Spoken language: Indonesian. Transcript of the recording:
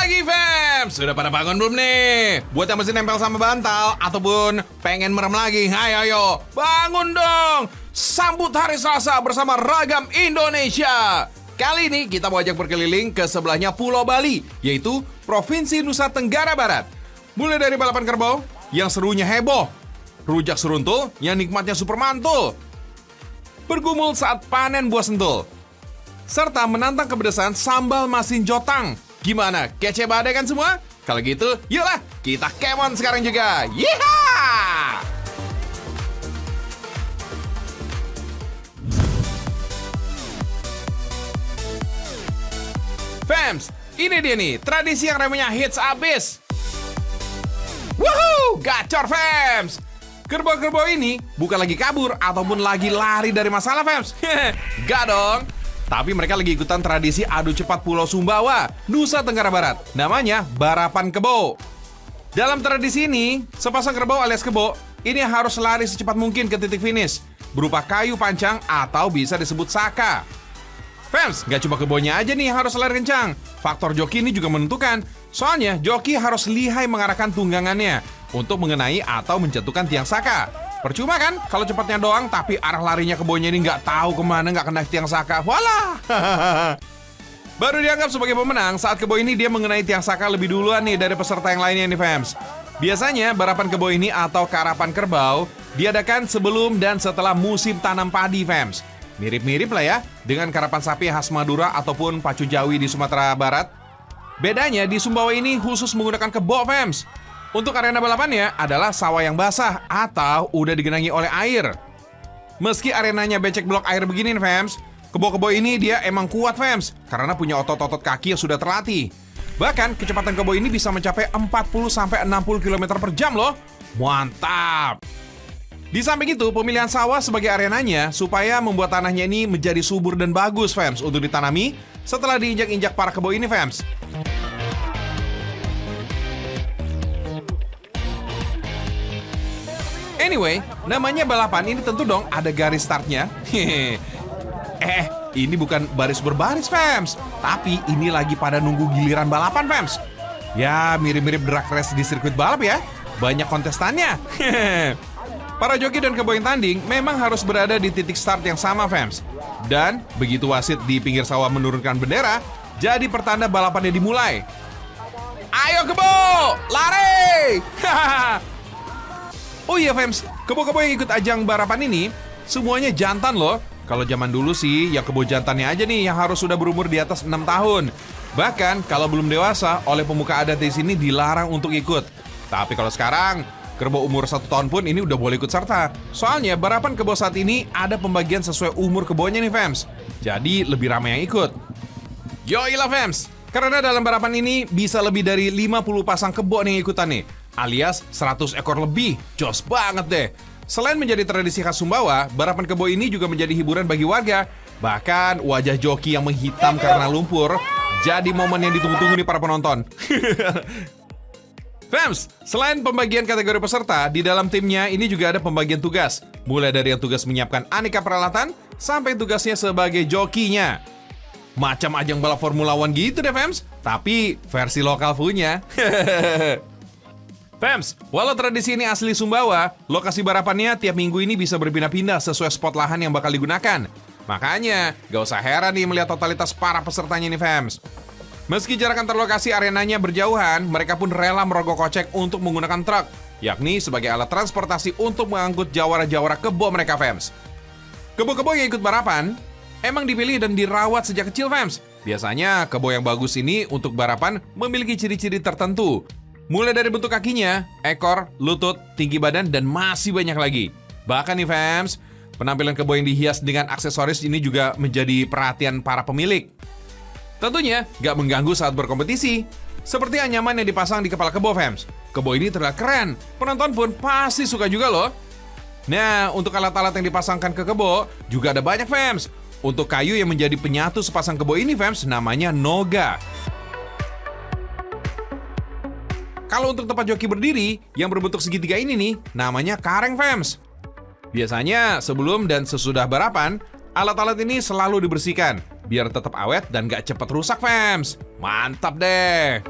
pagi, fam. Sudah pada bangun belum nih? Buat yang masih nempel sama bantal ataupun pengen merem lagi, ayo, bangun dong. Sambut hari Selasa bersama Ragam Indonesia. Kali ini kita mau ajak berkeliling ke sebelahnya Pulau Bali, yaitu Provinsi Nusa Tenggara Barat. Mulai dari balapan kerbau yang serunya heboh, rujak seruntul yang nikmatnya super mantul, bergumul saat panen buah sentul, serta menantang kepedesan sambal masin jotang. Gimana? Kece badai kan semua? Kalau gitu, yuklah kita kemon sekarang juga. Yeehaw! Fams, ini dia nih, tradisi yang namanya hits abis. Woohoo! Gacor, Fams! Kerbau-kerbau ini bukan lagi kabur ataupun lagi lari dari masalah, Fams. Gak dong. Tapi mereka lagi ikutan tradisi adu cepat Pulau Sumbawa, Nusa Tenggara Barat. Namanya barapan kebo. Dalam tradisi ini, sepasang kerbau alias kebo ini harus lari secepat mungkin ke titik finish, berupa kayu pancang atau bisa disebut saka. Fans, gak cuma kebonya aja nih harus lari kencang. Faktor joki ini juga menentukan. Soalnya joki harus lihai mengarahkan tunggangannya untuk mengenai atau menjatuhkan tiang saka. Percuma kan kalau cepatnya doang tapi arah larinya kebonya ini nggak tahu kemana, nggak kena tiang saka. Walah. Baru dianggap sebagai pemenang saat kebo ini dia mengenai tiang saka lebih duluan nih dari peserta yang lainnya nih, fans. Biasanya barapan kebo ini atau karapan kerbau diadakan sebelum dan setelah musim tanam padi, fans. Mirip-mirip lah ya dengan karapan sapi khas Madura ataupun pacu Jawi di Sumatera Barat. Bedanya di Sumbawa ini khusus menggunakan kebo, fans. Untuk arena balapannya adalah sawah yang basah atau udah digenangi oleh air. Meski arenanya becek blok air begini nih, fams, kebo-kebo ini dia emang kuat, fams, karena punya otot-otot kaki yang sudah terlatih. Bahkan kecepatan kebo ini bisa mencapai 40-60 km per jam loh. Mantap! Di samping itu, pemilihan sawah sebagai arenanya supaya membuat tanahnya ini menjadi subur dan bagus, fams, untuk ditanami setelah diinjak-injak para kebo ini, fams. Anyway, namanya balapan ini tentu dong ada garis startnya. Ini bukan baris berbaris, fams, tapi ini lagi pada nunggu giliran balapan, fams. Ya, mirip-mirip drag race di sirkuit balap ya. Banyak kontestannya. Para joki dan kebo yang tanding memang harus berada di titik start yang sama, fams. Dan begitu wasit di pinggir sawah menurunkan bendera, jadi pertanda balapannya dimulai. Ayo kebo, lari! Oh iya, fams, kebo-kebo yang ikut ajang barapan ini semuanya jantan loh. Kalau zaman dulu sih yang kebo jantannya aja nih yang harus sudah berumur di atas 6 tahun. Bahkan kalau belum dewasa oleh pemuka adat di sini dilarang untuk ikut. Tapi kalau sekarang kerbau umur 1 tahun pun ini udah boleh ikut serta. Soalnya barapan kebo saat ini ada pembagian sesuai umur kebonya nih, fams. Jadi lebih ramai yang ikut. Yoilah, fams, karena dalam barapan ini bisa lebih dari 50 pasang kebo nih yang ikutan nih, alias 100 ekor lebih. Jos banget deh. Selain menjadi tradisi khas Sumbawa, barapan kebo ini juga menjadi hiburan bagi warga. Bahkan wajah joki yang menghitam karena lumpur jadi momen yang ditunggu-tunggu nih para penonton. Fams, selain pembagian kategori peserta, di dalam timnya ini juga ada pembagian tugas. Mulai dari yang tugas menyiapkan aneka peralatan sampai tugasnya sebagai jokinya. Macam ajang balap Formula One gitu deh, Fams, tapi versi lokal punya. Fams, walau tradisi ini asli Sumbawa, lokasi barapannya tiap minggu ini bisa berpindah-pindah sesuai spot lahan yang bakal digunakan. Makanya, gak usah heran nih melihat totalitas para pesertanya nih, Fams. Meski jarak antar lokasi arenanya berjauhan, mereka pun rela merogoh kocek untuk menggunakan truk, yakni sebagai alat transportasi untuk mengangkut jawara-jawara kebo mereka, Fams. Kebo-kebo yang ikut barapan emang dipilih dan dirawat sejak kecil, Fams. Biasanya kebo yang bagus ini untuk barapan memiliki ciri-ciri tertentu. Mulai dari bentuk kakinya, ekor, lutut, tinggi badan, dan masih banyak lagi. Bahkan nih, fams, penampilan kebo yang dihias dengan aksesoris ini juga menjadi perhatian para pemilik. Tentunya gak mengganggu saat berkompetisi. Seperti anyaman yang dipasang di kepala kebo, fams. Kebo ini terlihat keren, penonton pun pasti suka juga loh. Nah, untuk alat-alat yang dipasangkan ke kebo juga ada banyak, fams. Untuk kayu yang menjadi penyatu sepasang kebo ini, fams, namanya noga. Kalau untuk tempat joki berdiri yang berbentuk segitiga ini nih, namanya kareng, fams. Biasanya sebelum dan sesudah balapan, alat-alat ini selalu dibersihkan biar tetap awet dan gak cepat rusak, fams. Mantap deh.